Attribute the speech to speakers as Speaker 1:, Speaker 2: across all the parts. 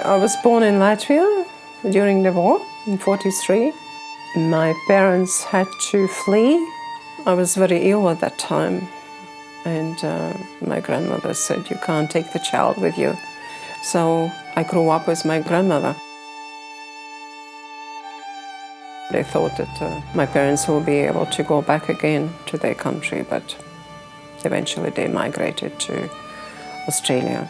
Speaker 1: I was born in Latvia during the war in '43. My parents had to flee. I was very ill at that time, and my grandmother said, "You can't take the child with you." So I grew up with my grandmother. They thought that my parents will be able to go back again to their country, but eventually they migrated to Australia.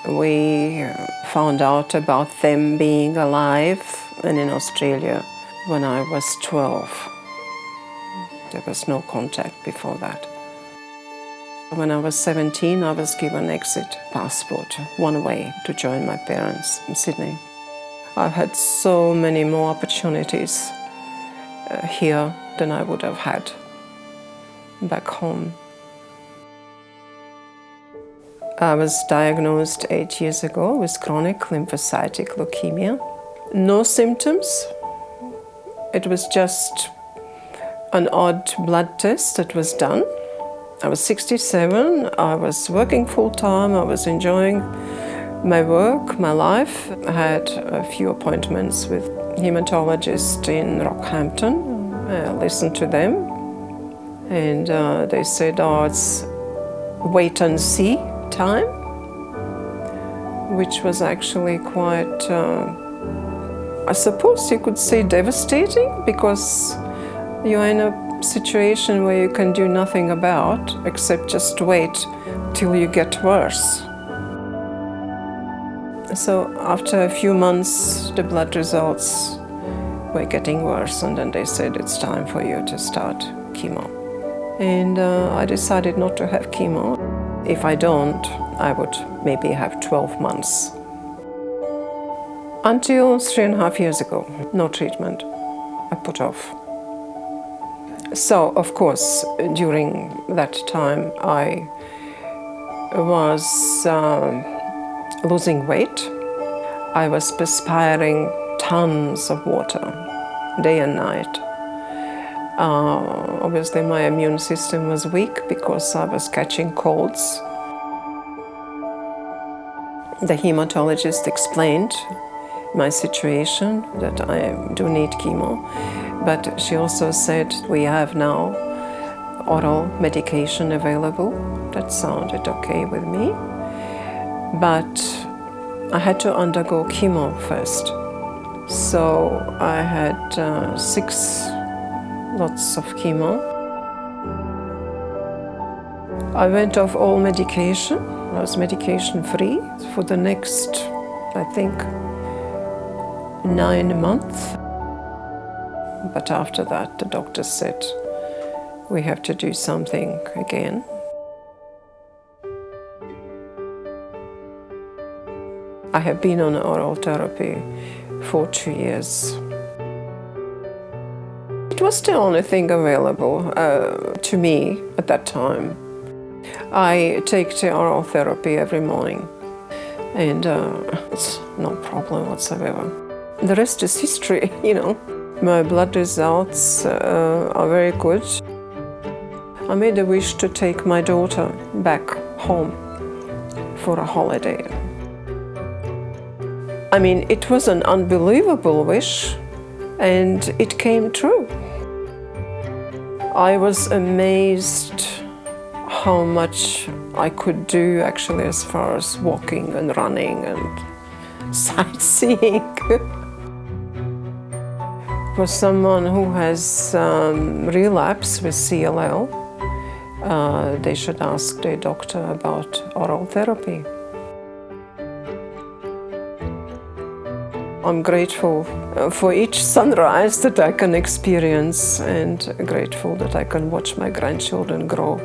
Speaker 1: We found out about them being alive and in Australia when I was 12. There was no contact before that. When I was 17, I was given exit passport, one way to join my parents in Sydney. I've had so many more opportunities here than I would have had back home. I was diagnosed 8 years ago with chronic lymphocytic leukemia. No symptoms. It was just an odd blood test that was done. I was 67, I was working full-time, I was enjoying my work, my life. I had a few appointments with haematologist in Rockhampton. I listened to them, and they said, "Oh, it's wait and see time," which was actually quite, I suppose you could say, devastating, because you're in a situation where you can do nothing about except just wait till you get worse. So after a few months, the blood results were getting worse, and then they said, "It's time for you to start chemo." And I decided not to have chemo. If I don't, I would maybe have 12 months. Until 3.5 years ago, no treatment. I put off. So, of course, during that time, I was losing weight. I was perspiring tons of water, day and night. Obviously, my immune system was weak because I was catching colds. The hematologist explained my situation, that I do need chemo, but she also said, "We have now oral medication available." That sounded okay with me, but I had to undergo chemo first. So I had 6 lots of chemo. I went off all medication. I was medication free for the next, I think, 9 months. But after that, the doctor said, "We have to do something again." I have been on oral therapy for 2 years. It was the only thing available to me at that time. I take the oral therapy every morning, and it's no problem whatsoever. The rest is history, you know. My blood results are very good. I made a wish to take my daughter back home for a holiday. I mean, it was an unbelievable wish, and it came true. I was amazed how much I could do, actually, as far as walking and running and sightseeing. For someone who has relapse with CLL, they should ask their doctor about oral therapy. I'm grateful for each sunrise that I can experience, and grateful that I can watch my grandchildren grow.